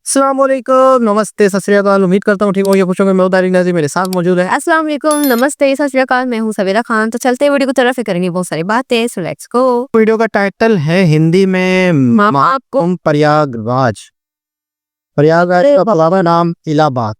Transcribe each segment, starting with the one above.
अस्सलाम वालेकुम, नमस्ते, सत श्री अकाल। उम्मीद करता हूँ ठीक होंगे, खुश होंगे। मैं उदारी नाज़ी मेरे साथ मौजूद है। अस्सलाम वालेकुम, नमस्ते, सत श्री अकाल। मैं हूँ सवेरा खान। तो चलते हैं वीडियो की तरफ, करेंगे बहुत सारी बातें। So let's go. वीडियो का टाइटल है हिंदी में महाकुंभ प्रयागराज। प्रयागराज का पुराना नाम इलाहाबाद।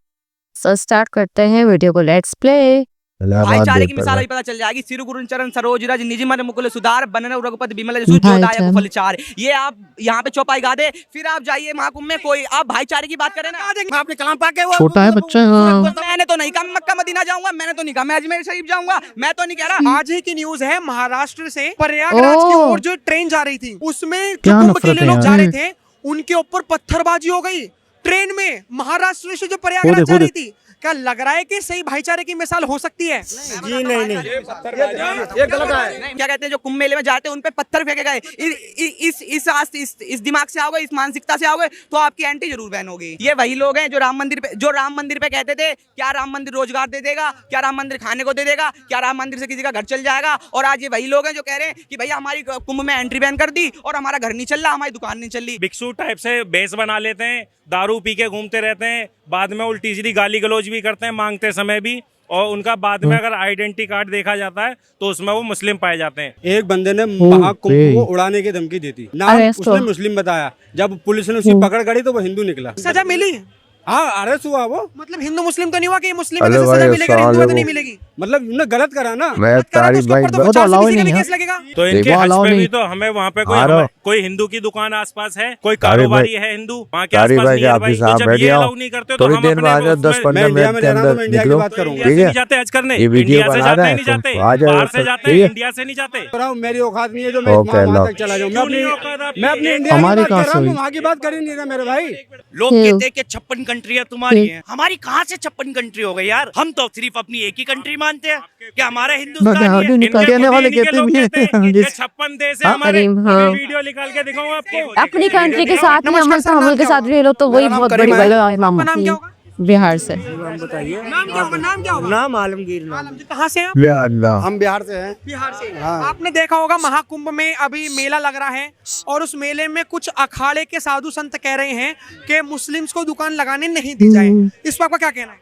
सो स्टार्ट करते हैं वीडियो को। Let's play. भाईचारे की मिसाल अभी पता चल जाएगी। सिरु गुरु चरण सरोज रज निज मन मुकुल सुधार बनन रघुपति बिमल जसु जो दायक फलचार। ये आप यहाँ पे चौपाई गा दे, फिर आप जाइए महाकुंभ में, कोई आप भाईचारे की बात करें ना, आपने कलाम पाक के वो छोटा है बच्चा। मैंने तो नहीं कहा मक्का मदीना जाऊंगा, मैंने तो नहीं कहा मैं अजमेर शरीफ जाऊंगा, मैं तो नहीं कह रहा। आज ही की न्यूज है, महाराष्ट्र से प्रयागराज की ओर जो ट्रेन जा रही थी, उसमें जो क्या कुंभ के नफरत लिए है लोग यार। जा रहे थे, उनके ऊपर पत्थरबाजी हो गई ट्रेन में। महाराष्ट्र से जो प्रयागराज जा रही थी, क्या लग रहा है कि सही भाईचारे की मिसाल हो सकती है? जी नहीं, ये गलत है। क्या कहते हैं जो कुंभ मेले में जाते हैं उन पे पत्थर फेंके गए। इस दिमाग से आओगे, इस मानसिकता से आओगे तो आपकी एंटी जरूर बैन होगी। ये वही लोग हैं जो राम मंदिर पे कहते थे क्या राम मंदिर रोजगार दे देगा, क्या राम मंदिर खाने को दे देगा, क्या राम मंदिर से किसी का घर चल जाएगा। और आज ये वही लोग हैं जो कह रहे हैं कि भैया हमारी कुंभ में एंट्री बैन कर दी और हमारा घर नहीं चल रहा, हमारी दुकान नहीं चल रही। भिक्षु टाइप से बेस बना लेते हैं, दारू पी के घूमते रहते हैं, बाद में उल्टी सीधी गाली गलौज भी करते हैं मांगते समय भी। और उनका बाद में अगर आइडेंटिटी कार्ड देखा जाता है तो उसमें वो मुस्लिम पाए जाते हैं। एक बंदे ने महाकुंभ को उड़ाने की धमकी दी थी, नाम उसने मुस्लिम बताया। जब पुलिस ने उसे पकड़ करी तो वो हिंदू निकला। सजा मिली? हाँ, अरेस्ट हुआ वो। मतलब हिंदू मुस्लिम तो नहीं हुआ कि मुस्लिम में सजा मिलेगी, हिंदू में तो नहीं मिलेगी? मतलब उन्होंने गलत करा ना। मैं तारीफ भाई तो केस लगेगा। तो इनके हज पे भी तो हमें वहाँ पे कोई हिंदू की दुकान आसपास है, कोई कारोबारी है हिंदू, वहाँ के आसपास नियर बाई, तो जब ये अलाउ नहीं करते तो हम अपने 10-15 मिनट के अंदर निकलो। इंडिया से जाते हज करने, ये वीडियो इंडिया से बना रहा जाते है, नहीं जाते, आ जाओ, बाहर से जाते ठीक है? इंडिया से नहीं जाते। मेरी औकात नहीं है जो मैं वहाँ तक चला जाऊँ। मैं अपनी इंडिया हमारी की बात कहाँ कर से रहा हूँ, हुई? वहाँ की बात कर ही नहीं रहा मेरे भाई। लोग कहते हैं कि 56 कंट्रियां तुम्हारी हैं, हमारी कहाँ से 56 कंट्री हो गई यार। हम तो सिर्फ अपनी एक ही कंट्री मानते हैं कि हमारा हिंदुस्तान ही है। कहने वाले कहते भी हैं 56 देश है हमारे। हाँ। वीडियो निकाल के दिखाऊं आपको। अपनी कंट्री के साथ में अमल तहमुल के साथ रह लो तो वही बहुत बड़ी बात है। बिहार से। नाम क्या होगा? नाम आलमगीर नाम। आलम जी, कहाँ से हैं आप? हम बिहार से हैं। बिहार से। आपने देखा होगा महाकुंभ में अभी मेला लग रहा है और उस मेले में कुछ अखाड़े के साधु संत कह रहे हैं कि मुस्लिम्स को दुकान लगाने नहीं दी जाए। इस पर आपका क्या कहना है?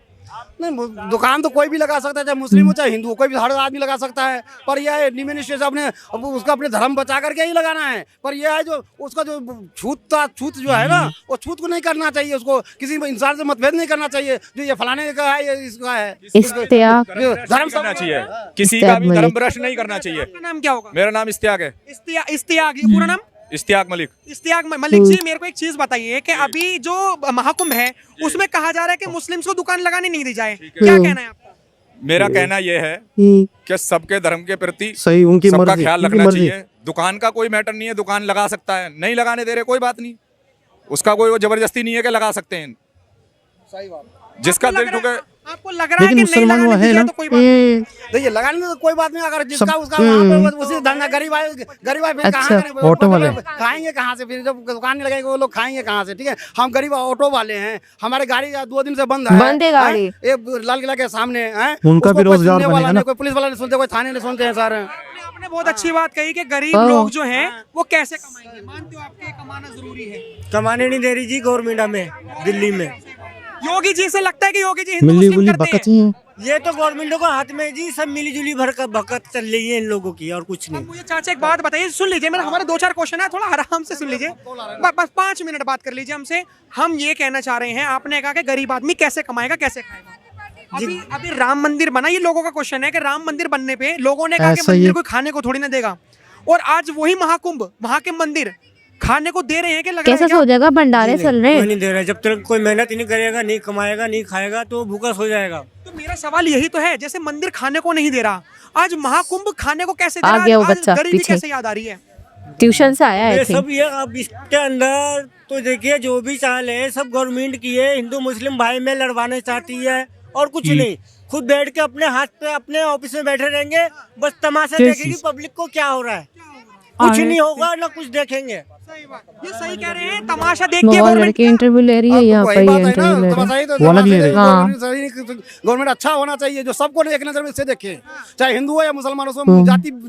नहीं, दुकान तो कोई भी लगा सकता है, चाहे मुस्लिम हो चाहे हिंदू हो, कोई भी हर आदमी लगा सकता है। पर यह एडमिनिस्ट्रेशन अपने उसका अपने धर्म बचा करके ही लगाना है। पर यह है जो उसका जो छूत जो है ना, वो छूत को नहीं करना चाहिए। उसको किसी इंसान से मतभेद नहीं करना चाहिए। जो ये फलाने का है, ये इसका है, धर्म करना चाहिए, किसी का भी धर्म भ्रष्ट नहीं करना चाहिए। आपका नाम क्या होगा? मेरा नाम इस्तियाक है। इस्तियाक, ये पूरा नाम? इस्तियाक मलिक। इस्तियाक मलिक जी, मेरे को एक चीज बताइए कि अभी जो महाकुंभ है उसमें कहा जा रहा है कि मुस्लिम्स को दुकान लगाने नहीं दी जाए, क्या कहना है आपका? मेरा कहना यह है कि सबके धर्म के प्रति सही उनकी सबका मर्जी, ख्याल उनकी रखना मर्जी। चाहिए। दुकान का कोई मैटर नहीं है, दुकान लगा सकता है, नहीं लगाने दे रहे कोई बात नहीं, उसका कोई वो जबरदस्ती नहीं है कि लगा सकते हैं। सही बात। जिसका दिल ठुके। आपको लग रहा है कि नहीं मुसलमान वो लगाने है दी जाए ना। तो कोई बात नहीं। देखिए, लगाने में तो कोई बात नहीं। अगर जिसका उसका वहाँ पे उसी धंधा गरीब आए फिर कहाँ करें? ऑटो वाले खाएंगे कहाँ से? फिर जब दुकान नहीं लगेगी वो लोग खाएंगे कहाँ से? ठीक है, हम गरीब ऑटो वाले हैं, हमारी गाड़ी 2 दिन से बंद है गाड़ी। ये लाल किला के सामने है, उनका भी रोजगार बनेगा ना। कोई पुलिस वाला नहीं सुनते, कोई थाने नहीं सुनते हैं सर। आपने बहुत अच्छी बात कही कि गरीब लोग जो हैं वो कैसे कमाएंगे। मानते हो आपके कमाना जरूरी है? कमाने नहीं दे रही जी गवर्नमेंट हमें दिल्ली में। योगी जी से लगता है कि योगी जी हिंदू मिली मुस्लिम गुली करते बकत हैं। ही ये तो गवर्नमेंट को हाथ में जी, सब मिली जुली भर का बकत चल रही है इन लोगों की, और कुछ अब नहीं। मुझे चाचा एक बात बताइए, सुन लीजिए, मेरा हमारे 2-4 क्वेश्चन है, थोड़ा आराम से सुन लीजिए, बस 5 मिनट बात कर लीजिए हमसे। हम ये कहना चाह रहे हैं, आपने कहा कि गरीब आदमी कैसे कमाएगा, कैसे खाएगा। अभी राम मंदिर बना, ये लोगों का क्वेश्चन है कि राम मंदिर बनने पे लोगों ने कहा कि ऐसा ही मंदिर है। को खाने को थोड़ी ना देगा, और आज वही महाकुंभ, वहां के मंदिर खाने को दे रहे हैं कि लग रहा है कैसा हो जाएगा? भंडारे चल रहे कोई हैं। नहीं दे रहा है। जब तक कोई मेहनत ही नहीं करेगा, नहीं कमाएगा, नहीं खाएगा तो भूखा सो जाएगा। तो मेरा सवाल यही तो है, जैसे मंदिर खाने को नहीं दे रहा, आज महाकुंभ खाने को कैसे दे आ रहा? गया वो आज बच्चा गरीबी पीछे। कैसे याद आ रही है? ट्यूशन से आया ये है। सब ये अब इसके अंदर तो देखिए जो भी चाल है सब गवर्नमेंट की है। हिंदू मुस्लिम भाई में लड़वाना चाहती है और कुछ नहीं। खुद बैठ के अपने हाथ पे अपने ऑफिस में बैठे रहेंगे, बस तमाशा देखेगी पब्लिक को क्या हो रहा है। कुछ नहीं होगा ना कुछ देखेंगे। ये सही कह रहे हैं, तमाशा देख के बहुत गवर्नमेंट लड़की इंटरव्यू ले रही है, यहाँ पर इंटरव्यू ले रही है। वो अलग ले रहे हैं। हाँ। गवर्नमेंट अच्छा होना चाहिए, जो सबको एक नजर में से देखे, चाहे हिंदू हो या मुसलमान हो,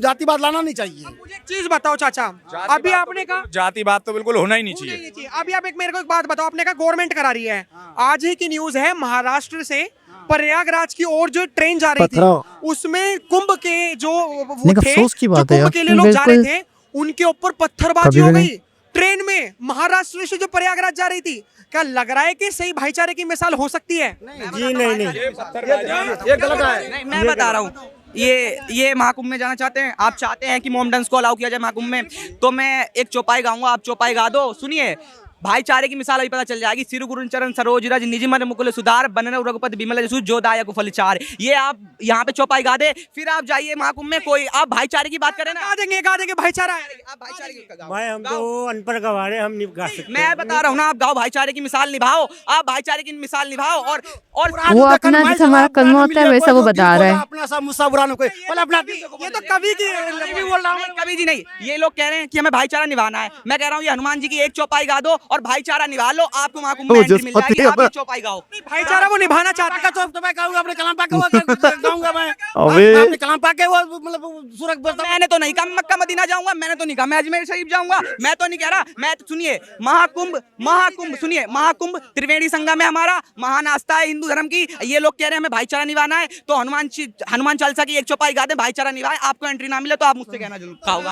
जातिवाद लाना नहीं चाहिए। मुझे एक चीज बताओ चाचा, अभी आपने कहा जातिवाद तो बिल्कुल होना ही नहीं चाहिए। अभी आप मेरे को एक बात बताओ, आपने कहा गवर्नमेंट करा रही है, आज ही की न्यूज है महाराष्ट्र से प्रयागराज की ओर जो ट्रेन जा रही थी, उसमें कुंभ के जो वो थे, अफसोस की जो बात है कुंभ यार। के लिए लोग जा रहे बिल्कुल। थे, उनके ऊपर पत्थरबाजी कभी हो भी गई नहीं। ट्रेन में, महाराष्ट्र से जो प्रयागराज जा रही थी। क्या लग रहा है कि सही भाईचारे की मिसाल हो सकती है? जी नहीं, ये गलत है। नहीं, मैं बता रहा हूँ, ये महाकुंभ में जाना चाहते हैं, आप चाहते हैं कि मोमडन्स को अलाउ किया जाए महाकुंभ में, तो मैं एक चौपाई गाऊंगा, आप चौपाई गा दो। सुनिए, भाईचारे की मिसाल अभी पता चल जाएगी। सिरु गुरु चरण सरोज रज निज मन मुकुल सुधार बनन रघुपति बिमल जसु जो दायक फल चार। ये आप यहाँ पे चौपाई गा दे, फिर आप जाइए महाकुंभ में, कोई आप भाईचारे की बात करें ना, गा देंगे भाईचारा। आप भाईचारे की गाओ। भाई हम तो अनपढ़ गवारे, हम नहीं गा सकते। मैं बता रहा हूँ ना, आप गाओ, भाईचारे की मिसाल निभाओ, आप भाईचारे की मिसाल निभाओ। और वो अपना जैसे हमारा कलमा होता है वैसा वो बता रहा है। अपना सब मुस्सा बुरानो कोई अपना ये तो कवि की बोल रहा हूँ। कभी जी नहीं, ये लोग कह रहे हैं कि हमें भाईचारा निभाना है। मैं कह रहा हूँ ये हनुमान जी की एक चौपाई गा दो और भाईचारा निभा लो, आपको महाकुंभ में एंट्री मिल जाएगी। आप ये चौपाई गाओ। भाईचारा वो निभाना चाहता है। तो मैं गाऊंगा, अपने कलाम पाक गाऊंगा मैं। अबे। अपने कलाम पाक के वो मतलब सूरज मैंने तो नहीं कहा मक्का मदीना जाऊंगा, मैंने तो नहीं कहा मैं अजमेर शरीफ जाऊंगा, मैं तो नहीं कह रहा। मैं तो सुनिए, महाकुंभ सुनिए, महाकुंभ त्रिवेणी संगम है हमारा, महान आस्था है हिंदू धर्म की। ये लोग कह रहे हैं हमें भाईचारा निभाना है, तो हनुमान चालीसा की एक चौपाई गा दे, भाईचारा निभाए। आपको एंट्री ना मिले तो आप मुझसे कहना जरूर खाओगा।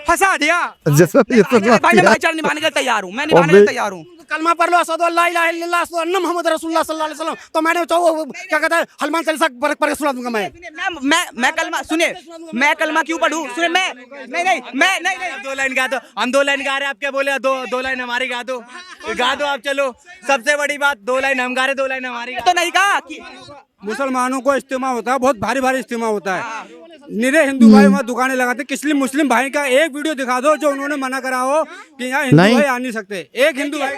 फंसा दिया। भाई मैं भाईचारा निभाने के लिए तैयार हूँ, मैं निभाने के लिए तैयार हूँ। कलमा पढ़ लो, अशहदु अल्ला इलाहा इल्लल्लाह अशहदु अन्ना मुहम्मद रसूलुल्लाह सल्लल्लाहु अलैहि वसल्लम। तो मैंने क्या कहता है, हनुमान चालीसा पढ़ के सुना दूंगा मैं कलमा सुनिए, मैं कलमा क्यों पढ़ूं? सुनिए, मैं दो लाइन गा दो, हम दो लाइन गा रहे हैं, आप क्या बोले? दो लाइन हमारी गा दो आप। चलो, सबसे बड़ी बात, 2 लाइन हम गा रहे, 2 लाइन हमारी। तो नहीं कहा कि मुसलमानों को इस्तेमा होता है, बहुत भारी भारी इस्तेमा होता है। निरे हिंदू भाई वहाँ दुकानें लगाते, किसी मुस्लिम भाई का एक वीडियो दिखा दो जो उन्होंने मना करा हो कि यहाँ हिंदू भाई आ नहीं सकते। एक हिंदू भाई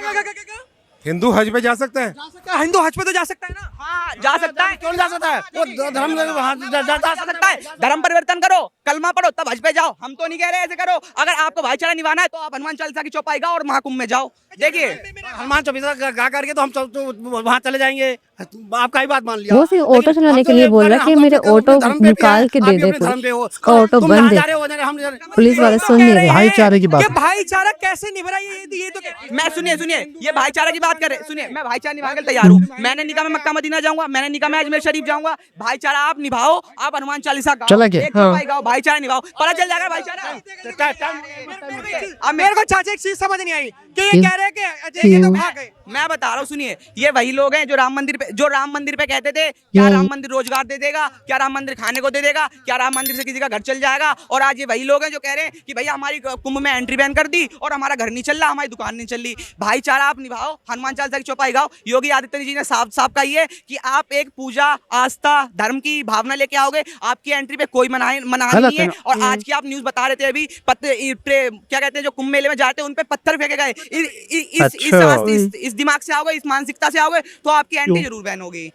हिंदू हज पे जा सकते हैं, हिंदू हज पे तो जा सकता है ना। हाँ जा सकता है, क्यों जा सकता है? वो धर्म जा सकता है। धर्म परिवर्तन करो, कलमा पढ़ो, तब हज पे जाओ। हम तो नहीं कह रहे ऐसे करो। अगर आपको भाईचारा निभाना है तो आप हनुमान चालीसा की चौपाई गाओ और महाकुंभ में जाओ। देखिए, हनुमान चालीसा गा करके तो हम वहाँ चले जाएंगे। आपका ही बात मान लिया। वो सिर्फ ऑटो चलाने के लिए बोल रहा है कि मेरे ऑटो निकाल के दे दे, उसका ऑटो बंद है। पुलिस वाले सुन नहीं रहे। भाईचारे की बात। भाईचारा कैसे निभ रहा है ये तो मैं सुनिए, ये भाईचारा की बात करे। सुनिए, मैं भाईचारा निभाने के लिए तैयार हूँ। मैंने नहीं कहा मैं मक्का मदीना जाऊंगा, मैंने नहीं कहा मैं अजमेर शरीफ जाऊंगा। भाईचारा आप निभाओ, आप हनुमान चालीसा गाओ, चला गया, एक चौपाई गाओ, भाईचारा निभाओ, पता चल जाएगा भाईचारा। अब मेरे को चाचा एक चीज समझ नहीं आई कि ये कह रहे हैं कि ये तो भाग गए। मैं बता रहा हूँ, सुनिए, ये वही लोग हैं जो राम मंदिर पे कहते थे क्या राम मंदिर रोजगार दे देगा, क्या राम मंदिर खाने को दे देगा, क्या राम मंदिर से किसी का घर चल जाएगा। और आज ये वही लोग हैं जो कह रहे हैं कि भैया हमारी कुंभ में एंट्री बैन कर दी और हमारा घर नहीं चल रहा, हमारी दुकान नहीं चल रही। भाईचारा आप निभाओ, हनुमान चालीसा की चौपाई गाओ। योगी आदित्यनाथ जी ने साफ कही है कि आप एक पूजा आस्था धर्म की भावना लेके आओगे, आपकी एंट्री पे कोई मना नहीं है। और आज की आप न्यूज बता रहे थे अभी, क्या कहते हैं जो कुंभ मेले में जाते हैं उन पे पत्थर फेंके गए। इस दिमाग से आओगे, इस मानसिकता से आओगे तो आपकी एंट्री जरूर बैन होगी।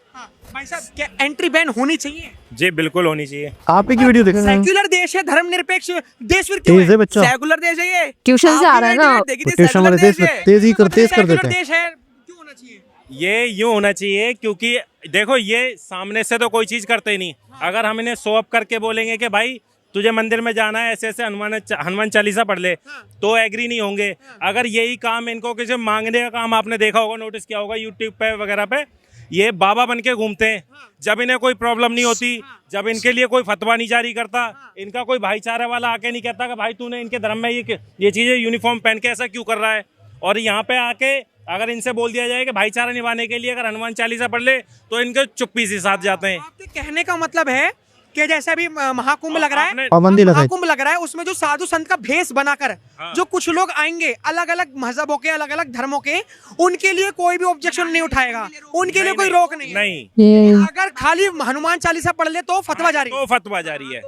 भाई साहब, क्या एंट्री बैन होनी चाहिए? जी बिल्कुल होनी चाहिए। आप ही की वीडियो देखो। सेक्युलर देश है, धर्मनिरपेक्ष देश, फिर क्यों तेज है बच्चा। सेकुलर देश है ये, ट्यूशन से आ रहा है ना। ट्यूशन वाले तेज कर देते सेक्युलर देश है, क्यों होना चाहिए? ये यूं होना चाहिए क्योंकि देखो, ये सामने से तो कोई चीज करते ही नहीं। अगर हम इन्हें शो अप करके बोलेंगे कि भाई तुझे मंदिर में जाना है, ऐसे ऐसे हनुमान चालीसा पढ़ ले, तो एग्री नहीं होंगे। अगर यही काम इनको किसी मांगने का काम आपने देखा होगा, नोटिस किया होगा यूट्यूब पे वगैरह पे, ये बाबा बन के घूमते हैं। जब इन्हें कोई प्रॉब्लम नहीं होती, जब इनके लिए कोई फतवा नहीं जारी करता, इनका कोई भाईचारे वाला आके नहीं कहता कि भाई तूने इनके धर्म में ये चीज़ें यूनिफॉर्म पहन के ऐसा क्यों कर रहा है। और यहाँ पे आके अगर इनसे बोल दिया जाए कि भाईचारा निभाने के लिए अगर हनुमान चालीसा पढ़ ले, तो इनके चुप्पी से साथ जाते हैं। आपके कहने का मतलब है कि जैसे अभी महाकुंभ लग रहा है, पाबंदी लगाई। महाकुंभ लग रहा है, उसमें जो साधु संत का भेष बनाकर जो कुछ लोग आएंगे अलग अलग मजहबों के, अलग अलग धर्मों के, उनके लिए कोई भी ऑब्जेक्शन नहीं उठाएगा, उनके लिए कोई रोक नहीं। अगर खाली हनुमान चालीसा पढ़ ले तो फतवा जारी, तो फतवा जारी है।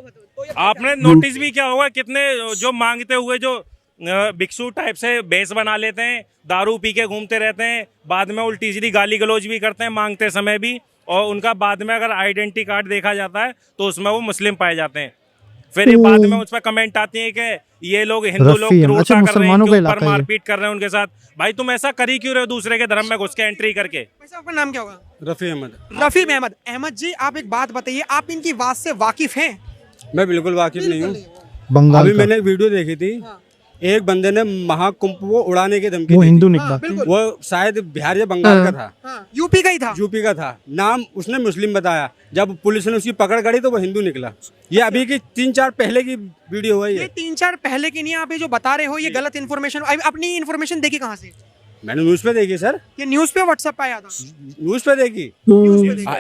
आपने नोटिस भी किया होगा कितने जो मांगते हुए जो भिक्षु टाइप से भेष बना लेते हैं, दारू पी के घूमते रहते हैं, बाद में उल्टी सीधी गाली गलौज भी करते हैं मांगते समय भी, और उनका बाद में अगर आइडेंटिटी कार्ड देखा जाता है तो उसमें वो मुस्लिम पाए जाते हैं। फिर ये बाद में उस पर कमेंट आती है कि ये लोग हिंदू लोग रफ़ी, क्रूरता अच्छा, कर रहे हैं, मुसलमानों का इनके ऊपर इलाका है ये। मारपीट कर रहे हैं उनके साथ। भाई तुम ऐसा कर ही क्यों रहे हो दूसरे के धर्म में घुस के एंट्री करके? वैसे आपका नाम क्या होगा? रफ़ी अहमद। रफी अहमद। अहमद जी, आप एक बात बताइए, आप इनकी बात से वाकिफ हैं? मैं बिल्कुल वाकिफ नहीं हूँ। बंगाल अभी का मैंने एक वीडियो देखी थी, एक बंदे ने महाकुंभ को उड़ाने की धमकी वो दी थी। हिंदू निकला। वो शायद बिहार या बंगाल का था, हाँ, यूपी का ही था। यूपी का था। नाम उसने मुस्लिम बताया, जब पुलिस ने उसकी पकड़ करी तो वो हिंदू निकला। ये अभी की 3-4 पहले की वीडियो है ये 3-4 पहले की नहीं है, आप ये जो बता रहे हो ये गलत इन्फॉर्मेशन। अपनी इन्फॉर्मेशन देखी कहाँ से? मैंने न्यूज पे देखी सर, ये न्यूज पे व्हाट्सएप पे आया था? न्यूज पे देखी।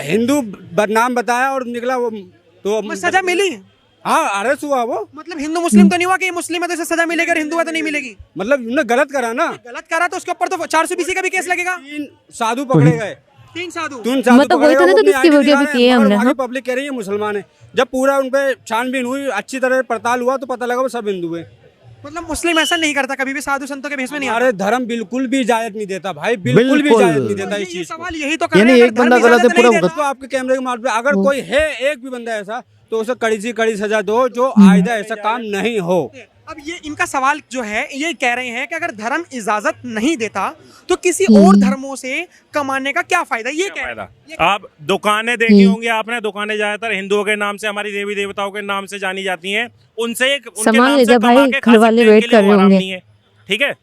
हिंदू नाम बताया और निकला वो, तो सजा मिली? हाँ, अरेस्ट हुआ वो। मतलब हिंदू मुस्लिम तो नहीं हुआ कि मुस्लिम है तो इसे सजा मिलेगी और हिंदू है तो नहीं मिलेगी? मतलब उन्होंने गलत करा ना, गलत करा तो उसके ऊपर तो 420 का भी केस लगेगा। 3 साधु पकड़े गए, 3 साधु। मतलब वही था ना, तो किसकी वीडियो भी की है हमने। हाँ? पब्लिक कह रही है मुसलमान है। जब पूरा उन पे छानबीन हुई, अच्छी तरह पड़ताल हुआ तो पता लगा वो सब हिंदू है। मतलब मुस्लिम ऐसा नहीं करता कभी भी, साधु संतों के भेष में नहीं आता। हमारे धर्म बिल्कुल भी इजाजत नहीं देता भाई, बिल्कुल भी इजाजत नहीं देता इस ये चीज को। सवाल यही तो कर यानी रहे हैं, एक बंदा अगर धर्म गलत है, इजाजत पूरा नहीं भुगत- देता- तो आपके कैमरे के मार्ग पे अगर कोई है, एक भी बंदा ऐसा, तो उसे कड़ी से कड़ी सजा दो, जो आइंदा ऐसा काम नहीं हो। अब ये इनका सवाल जो है ये कह रहे हैं कि अगर धर्म इजाजत नहीं देता तो किसी और धर्मों से कमाने का क्या फायदा? ये कह रहे हैं। आप दुकानें देखी होंगी आपने, दुकानें ज्यादातर हिंदुओं के नाम से, हमारी देवी देवताओं के नाम से जानी जाती हैं। उनसे उनके सामान नाम ले से जा कमा भाई, के खा घर वाले सकते हैं, वेट इनके लिए कर रहे वो आराम होंगे। नहीं है। ठीक है,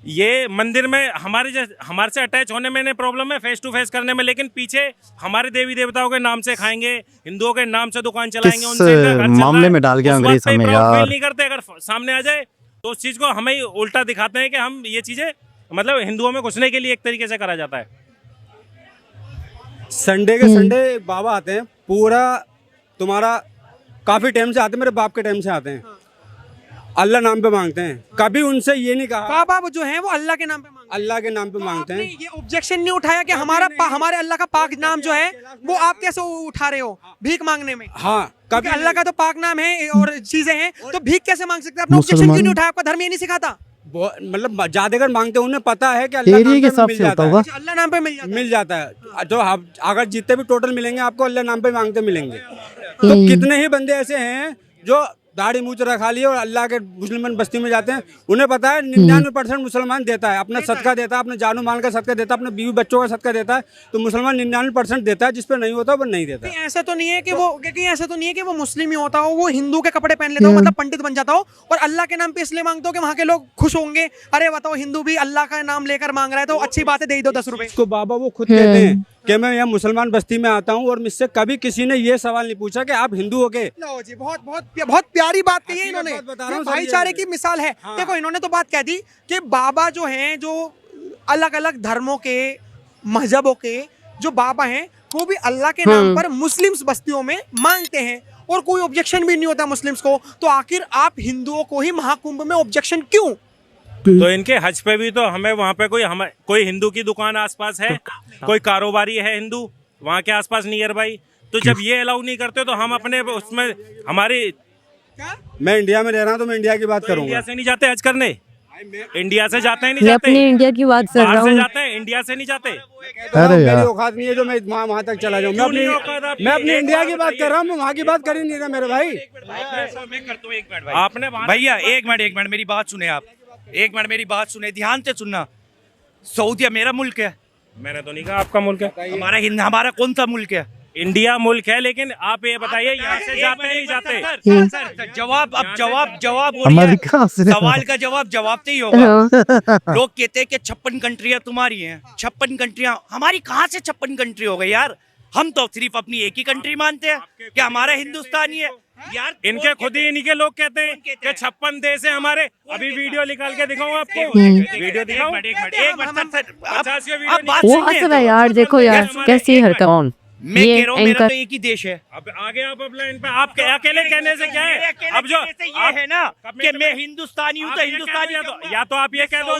ये मंदिर में हमारे से अटैच होने में प्रॉब्लम है, फेस टू फेस करने में, लेकिन पीछे हमारे देवी देवताओं के नाम से खाएंगे, हिंदुओं के नाम से दुकान चलाएंगे, किस उनसे इनका घर चल रहा मामले है। में डाल गया उस अंग्रेज बात पे हमें proud यार। feel नहीं करते, अगर सामने आ जाए तो उस चीज को हमें ही उल्टा दिखाते हैं कि हम ये चीजें मतलब हिंदुओं में घुसने के लिए एक तरीके से करा जाता है। संडे के संडे एक बाबा आते हैं, पूरा तुम्हारा काफी टाइम से आते हैं, मेरे बाप के टाइम से आते हैं, अल्लाह नाम पे मांगते हैं। कभी उनसे ये नहीं कहा बाबा जो है वो अल्लाह के नाम पे मांगते हैं। अल्लाह के नाम पे मांगते आपने हैं। ये ऑब्जेक्शन नहीं उठाया कि हमारे अल्लाह का पाक नाम जो है वो आप कैसे उठा रहे हो भीख मांगने में? हाँ, क्योंकि कभी अल्लाह का तो पाक नाम है और चीजें हैं, तो भीख कैसे मांग सकते हैं? आपने ऑब्जेक्शन क्यों नहीं उठाया? आपका धर्म ये नहीं सिखाता? मतलब ज्यादातर मांगते हैं, उन्हें पता है कि अल्लाह एरिया नाम के पे हिसाब मिल से जाता होता है। होगा। अच्छा, अल्लाह नाम पे मिल जाता है। जो अगर जितने भी टोटल मिलेंगे आपको अल्लाह नाम पे मांगते मिलेंगे। तो कितने ही बंदे ऐसे हैं जो दाढ़ी मूछ रखा लिए और अल्लाह के मुसलमान बस्ती में जाते हैं, उन्हें पता है 99% मुसलमान देता है, अपना सदका देता है, अपने जानू माल का सदका देता है, अपने बीवी बच्चों का सदका देता है। तो मुसलमान 99% देता है, जिस पे नहीं होता वो नहीं देता। ऐसा तो नहीं है कि वो ऐसा तो नहीं है कि वो मुस्लिम ही होता हो, वो हिंदू के कपड़े पहन लेता हो, मतलब पंडित बन जाता हो और अल्लाह के नाम पे इसलिए मांगता हो कि वहाँ के लोग खुश होंगे। अरे बताओ, हिंदू भी अल्लाह का नाम लेकर मांग रहा है तो अच्छी बात है, दे दो 10 रुपए। इसको बाबा वो खुद कहते हैं कि मैं यहाँ मुसलमान बस्ती में आता हूँ और मुझसे कभी किसी ने ये सवाल नहीं पूछा कि आप हिंदू हो के। लो जी, बहुत प्यारी बात कही है इन्होंने। बता रहा हूँ ये सर, भाईचारे ये- की मिसाल है। हाँ। देखो, इन्होंने तो बात कह दी कि बाबा जो हैं, जो अलग अलग धर्मों के, मजहबों के जो बाबा हैं, वो भी अल्लाह के नाम पर मुस्लिम्स बस्तियों में मांगते हैं और कोई ऑब्जेक्शन भी नहीं होता मुस्लिम्स को। तो आखिर आप हिंदुओं को ही महाकुंभ में ऑब्जेक्शन क्यों? तो इनके हज पे भी तो हमें वहाँ पे कोई हिंदू की दुकान आसपास है, कोई कारोबारी है हिंदू वहाँ के आसपास नियर बाई, तो जब ये अलाउ नहीं करते तो हम अपने उसमें हमारी मैं इंडिया में रह रहा हूँ तो मैं इंडिया की बात इंडिया करूंगा। से नहीं जाते हज करने, इंडिया से जाते हैं नहीं मैं जाते, अपनी इंडिया की बात कर बाहर रहा से हूँ। जाते हैं, इंडिया से नहीं जाते। अरे यार। मेरी औकात नहीं है जो मैं वहाँ तक चला जाऊँ। क्यों नहीं औकात आपकी? मैं अपनी एक इंडिया बात की बात कर रहा हूँ, मैं वहाँ की बात कर ही नहीं रहा मेरे भाई। आपने भैया एक मिनट मेरी बात सुने आप, एक मिनट मेरी बात सुने, ध्यान से सुनना। सऊदीया मेरा मुल्क है, मैंने तो नहीं कहा आपका मुल्क है, हमारा कौन सा मुल्क है? इंडिया मुल्क है, लेकिन आप ये बताइए यहाँ से जाते हैं नहीं जाते? सर जवाब अमेरिका से सवाल का जवाब तो ही होगा। लोग कहते हैं कि 56 कंट्रियां तुम्हारी हैं, 56 कंट्रियां हमारी कहाँ से 56 कंट्री हो गई यार? हम तो सिर्फ अपनी एक ही कंट्री मानते हैं कि हमारा हिंदुस्तान ही है यार। इनके खुद ही इन्हीं के लोग कहते हैं कि 56 देश है हमारे। अभी वीडियो निकाल के दिखाऊं आपको, वीडियो दिखाऊं? एक मिनट सर, 50 का आप बात वो सुनिए हंस तो। रहा है यार, देखो यार कैसी हरकत। मैं ये कह रहा हूँ मेरा एंकर तो एक ही देश है। अब आगे आप अपना इन पे आप अकेले कहने से क्या है? अब जो ये है ना कि मैं हिंदुस्तानी हूँ तो हिंदुस्तानी या तो आप ये कह दो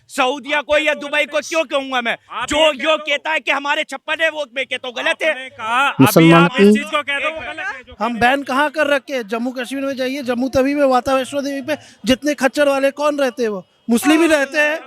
सऊदिया को या दुबई को क्यों कहूंगा मैं? जो कहता है कि हमारे 56 है वो मैं कहता हूँ गलत है। कहा मुसलमान आप इस चीज को कह दो वो गलत है। हम बैन कहाँ कर रखे हैं? जम्मू कश्मीर में जाइए, जम्मू तवी में, माता वैष्णो देवी पे जितने खच्चर वाले कौन रहते हैं? वो मुस्लिम ही रहते हैं।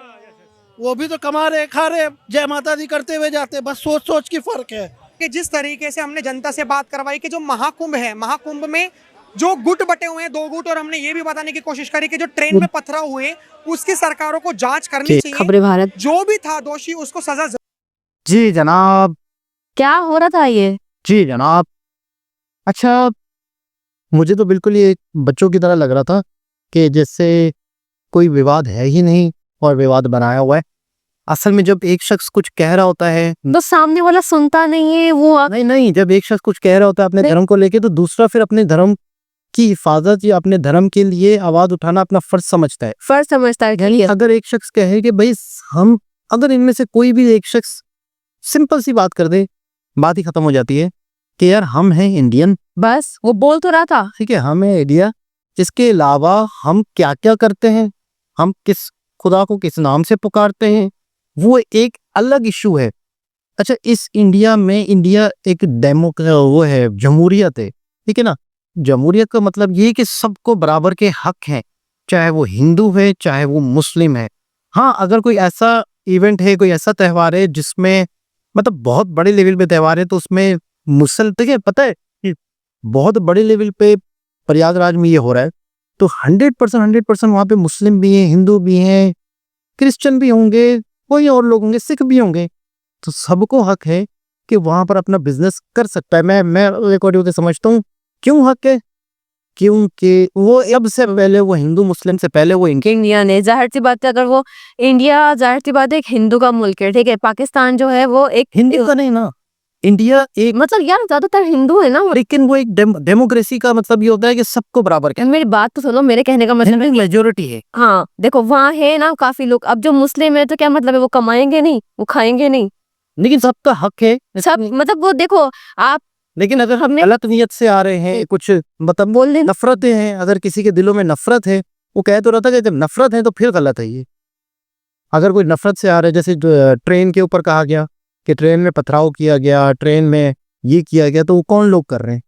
वो भी तो कमा रहे, खा रहे, जय माता दी करते हुए जाते हैं। बस सोच की फर्क है। कि जिस तरीके से हमने जनता से बात करवाई कि जो महाकुंभ है, महाकुंभ में जो गुट बटे हुए हैं, 2 गुट, और हमने ये भी बताने की कोशिश करी कि जो ट्रेन में पथराव हुए उसकी सरकारों को जांच करनी चाहिए। खबरें भारत। जो भी था दोषी उसको सजा जी जनाब, क्या हो रहा था ये? जी जनाब। अच्छा, मुझे तो बिल्कुल ये बच्चों की तरह लग रहा था कि जैसे कोई विवाद है ही नहीं और विवाद बनाया हुआ है। असल में जब एक शख्स कुछ कह रहा होता है, तो सामने वाला सुनता नहीं है, वो नहीं, जब एक शख्स कुछ कह रहा होता है अपने धर्म को लेके, तो दूसरा फिर अपने धर्म की हिफाजत या अपने धर्म के लिए आवाज उठाना अपना फर्ज समझता है। फर्ज समझता है। यानी अगर एक शख्स कहे कि भाई हम, अगर इनमें से कोई भी एक शख्स सिंपल सी बात कर दे, बात ही खत्म हो जाती है कि यार हम हैं इंडियन, बस वो बोल तो रहा था, ठीक है, हम हैं इंडिया, इसके अलावा हम क्या क्या करते हैं, हम किस खुदा को किस नाम से पुकारते हैं, वो एक अलग इशू है। अच्छा, इस इंडिया में, इंडिया एक वो है, जमहूरियत है, ठीक है ना। जमहूरियत का मतलब ये है कि सबको बराबर के हक हैं, चाहे वो हिंदू है चाहे वो मुस्लिम है। हाँ, अगर कोई ऐसा इवेंट है, कोई ऐसा त्यौहार है जिसमें मतलब बहुत बड़े लेवल पे त्यौहार है, तो उसमें देखिए पता है कि बहुत बड़े लेवल पे प्रयागराज में ये हो रहा है, तो 100% वहाँ पे मुस्लिम भी हैं, हिंदू भी हैं, क्रिश्चियन भी होंगे, कोई और लोग होंगे, सिख भी होंगे, तो सबको हक है कि वहां पर अपना बिजनेस कर सकता है। मैं अकॉर्डिंग से समझता हूँ। क्यों हक है? क्योंकि वो अब से पहले वो हिंदू मुस्लिम से पहले वो इंडिया ने, जाहिर सी बात है, अगर वो इंडिया, जाहिर सी बात है, एक हिंदू का मुल्क है, ठीक है। पाकिस्तान जो है वो एक हिंदू का नहीं ना, इंडिया एक मतलब यार ज्यादातर हिंदू है ना, लेकिन वो एक डेमोक्रेसी का मतलब ये होता है कि सबको बराबर के। मेरी बात तो सुनो, मेरे कहने का मतलब मेजोरिटी है। हाँ देखो, वहाँ है ना काफी लोग। अब जो मुस्लिम है तो क्या मतलब है, वो कमाएंगे नहीं, वो खाएंगे नहीं, लेकिन सबका हक है सब मतलब वो देखो आप। लेकिन अगर हम गलत नियत से आ रहे हैं, कुछ मतलब बोल दे, नफरतें हैं, अगर किसी के दिलों में नफरत है, वो कह तो रहा था कि जब नफरत है तो फिर गलत है ये। अगर कोई नफरत से आ रहा है, जैसे ट्रेन के ऊपर कहा गया कि ट्रेन में पथराव किया गया, ट्रेन में ये किया गया, तो वो कौन लोग कर रहे हैं,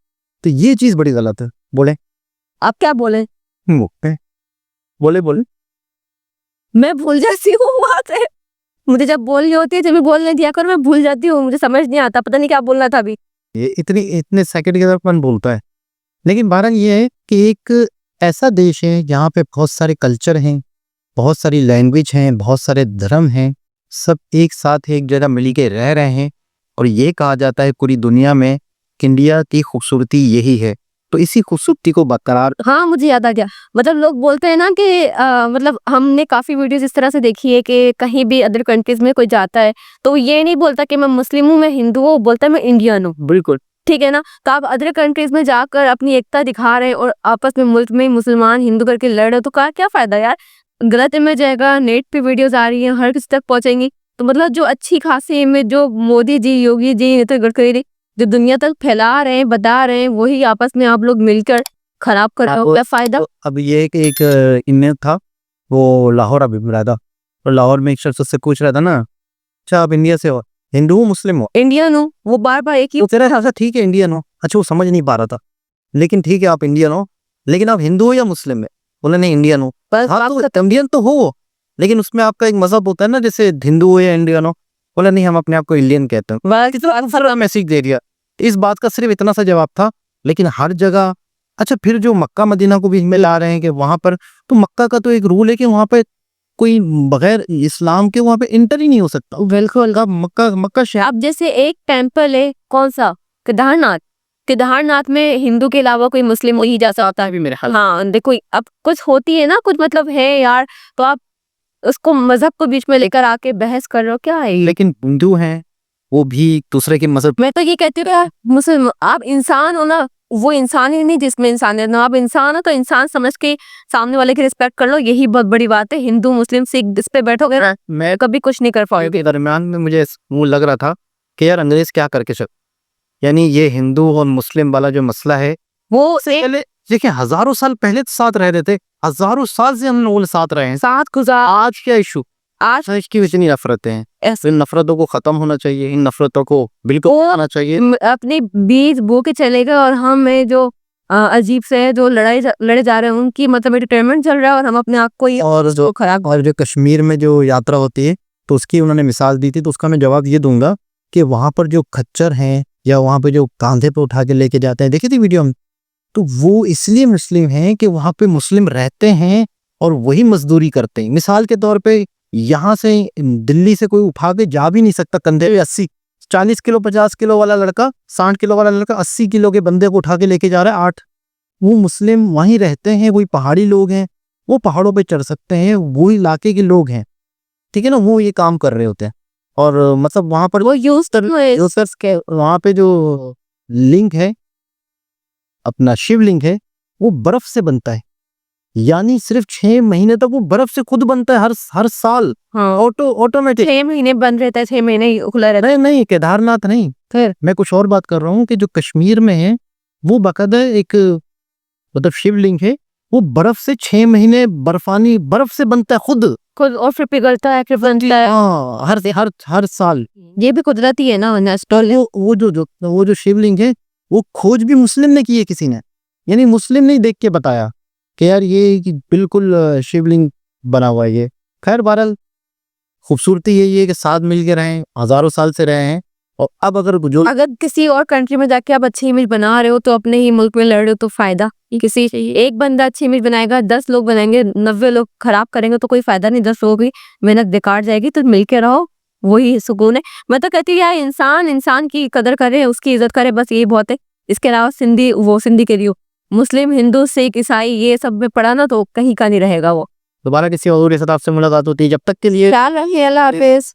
तो ये चीज बड़ी गलत है। बोले आप क्या बोले? बोले मैं भूल जाती हूँ बात है, मुझे जब बोलनी होती है जब भी बोलने दिया कर, मैं भूल जाती हूँ, मुझे समझ नहीं आता, पता नहीं क्या बोलना था अभी। ये इतने सेकंड के अंदर कौन बोलता है। लेकिन बहरहाल ये है कि एक ऐसा देश है जहाँ पे बहुत सारे कल्चर हैं, बहुत सारी लैंग्वेज हैं, बहुत सारे धर्म हैं, सब एक साथ एक जगह मिल के रह रहे हैं, और ये कहा जाता है पूरी दुनिया में कि इंडिया की खूबसूरती यही है। तो इसी खूबसूरती को बरकरार, हाँ मुझे याद आ गया, मतलब लोग बोलते हैं ना कि मतलब हमने काफी वीडियोस इस तरह से देखी है कि कहीं भी अदर कंट्रीज में कोई जाता है तो ये नहीं बोलता कि मैं मुस्लिम हूँ, मैं हिंदू हूँ, बोलता है मैं इंडियन हूँ। बिल्कुल ठीक है ना। तो आप अदर कंट्रीज में जाकर अपनी एकता दिखा रहे हैं और आपस में मुल्क में मुसलमान हिंदू करके लड़ रहे हो, तो क्या फायदा यार। गलत इमेज आएगा, नेट पे वीडियोस आ रही है, हर किसी तक पहुंचेंगी, तो मतलब जो अच्छी खासी इमेज जो मोदी जी, योगी जी, नितिन गडकरी जो दुनिया तक फैला रहे हैं, बता रहे हैं, वही आपस में आप लोग मिलकर खराब कर रहे हो, क्या फायदा। अब ये एक इनमें था, वो लाहौर अभी रहा था, और लाहौर में एक शख्स उससे पूछ रहा था ना, अच्छा आप इंडिया से हो, हिंदू हो मुस्लिम हो? इंडियन हूँ, वो बार बार एक ही। तो तेरा ऐसा ठीक है इंडियन हो, अच्छा वो समझ नहीं पा रहा था, लेकिन ठीक है आप इंडियन हो, लेकिन आप हिंदू हो या मुस्लिम है? बोले नहीं इंडियन हो। हाँ तो इंडियन तो हो, लेकिन उसमें आपका एक मजहब होता है ना, जैसे हिंदू हो या इंडियन हो। बोला नहीं हम अपने आप को इंडियन कहते हैं। मैसेज दे दिया। इस बात का सिर्फ इतना सा जवाब था, लेकिन हर जगह। अच्छा फिर जो मक्का मदीना को भी मिला रहे हैं कि वहां पर, तो मक्का का तो एक रूल है कि वहां पर कोई बगैर इस्लाम के वहां पे इंटर ही नहीं हो सकता। बिल्कुल। मक्का शहर, अब जैसे एक टेम्पल है, कौन सा, केदारनाथ में हिंदू के अलावा कोई मुस्लिम वही जा सकता है मेरे ख्याल। हाँ देखो, अब कुछ होती है ना, कुछ मतलब है यार, तो आप उसको मजहब को बीच में लेकर आके बहस कर रहे हो, क्या है। लेकिन हिंदू हैं वो भी दूसरे के मजहब। मैं तो ये कहती हूँ यार, मुस्लिम आप इंसान हो ना, वो इंसान ही नहीं जिसमें इंसानियत ना, आप इंसान हो तो इंसान समझ के सामने वाले की रिस्पेक्ट कर लो, यही बहुत बड़ी बात है। हिंदू मुस्लिम सिख इस पे बैठोगे ना, मैं कभी कुछ नहीं कर पाऊंगी। दरमियान में मुझे वो लग रहा था कि यार अंग्रेज क्या करके चल, यानी ये हिंदू और मुस्लिम वाला जो मसला है वो पहले देखिए हजारों साल पहले तो साथ रह रहे थे, हजारों साल से हम लोग साथ रहे हैं, साथ गुजार। आज क्या इशू, आज की इतनी नफरतें हैं, इन नफरतों को खत्म होना चाहिए, इन नफरतों को बिल्कुल आना चाहिए। अपने बीज बो के चलेगा, और हम जो अजीब से है जो लड़े जा रहे हैं उनकी मतलब एंटरटेनमेंट चल रहा है, और हम अपने आप को और जो खराब, और जो कश्मीर में जो यात्रा होती है तो उसकी उन्होंने मिसाल दी थी, तो उसका मैं जवाब ये दूंगा कि वहां पर जो खच्चर हैं या वहां पे जो कांधे पे उठा के लेके जाते हैं, देखी थी वीडियो में, तो वो इसलिए मुस्लिम हैं कि वहां पे मुस्लिम रहते हैं और वही मजदूरी करते हैं। मिसाल के तौर पे यहाँ से दिल्ली से कोई उठा के जा भी नहीं सकता, कंधे पे 40 किलो 50 किलो वाला लड़का, 60 किलो वाला लड़का 80 किलो के बंदे को उठा के लेके जा रहा है 8। वो मुस्लिम वहीं रहते हैं, वही पहाड़ी लोग हैं, वो पहाड़ों पे चढ़ सकते हैं, वो इलाके के लोग हैं, ठीक है ना, वो ये काम कर रहे होते हैं। और मतलब वहां पर वो यूजर्स के वहां पे जो लिंग है, अपना शिवलिंग है, वो बर्फ से बनता है, यानी सिर्फ 6 महीने तक वो बर्फ से खुद बनता है, हर साल ऑटोमेटिक। 6 महीने बंद रहता है, 6 महीने ही खुला रहता है। नहीं केदारनाथ नहीं, फिर मैं कुछ और बात कर रहा हूँ कि जो कश्मीर में है वो बाकायदा एक मतलब शिवलिंग है, वो बर्फ से 6 महीने बर्फ से बनता है खुद और फिर पिघलता है, फिर बनता है। हाँ, हर साल। ये भी कुदरती है ना, नेचुरल है। वो जो शिवलिंग है वो खोज भी मुस्लिम ने की है किसी ने, यानी मुस्लिम ने देख के बताया कि यार ये कि बिल्कुल शिवलिंग बना हुआ है ये। खैर बहरहाल खूबसूरती ये कि साथ मिल के रहे हैं, हजारों साल से रहे हैं। और अब अगर किसी और कंट्री में जाके आप अच्छी इमेज बना रहे हो तो अपने ही मुल्क में लड़ रहे हो तो फायदा किसी एक बंदा अच्छी इमेज बनाएगा, 10 लोग बनाएंगे, 90 लोग खराब करेंगे तो कोई फायदा नहीं, 10 लोगों की मेहनत बेकार जाएगी। तो मिल के रहो, वही सुकून है। मैं तो कहती हूँ यार इंसान की कदर करे, उसकी इज्जत करे, बस ये बहुत है। इसके अलावा सिंधी के लिए मुस्लिम, हिंदू, सिख, ईसाई ये सब में पढ़ा ना तो कहीं का नहीं रहेगा वो। दोबारा किसी और के साथ आपसे मुलाकात होती है, जब तक के लिए ख्याल रखिए, अल्लाह हाफिज।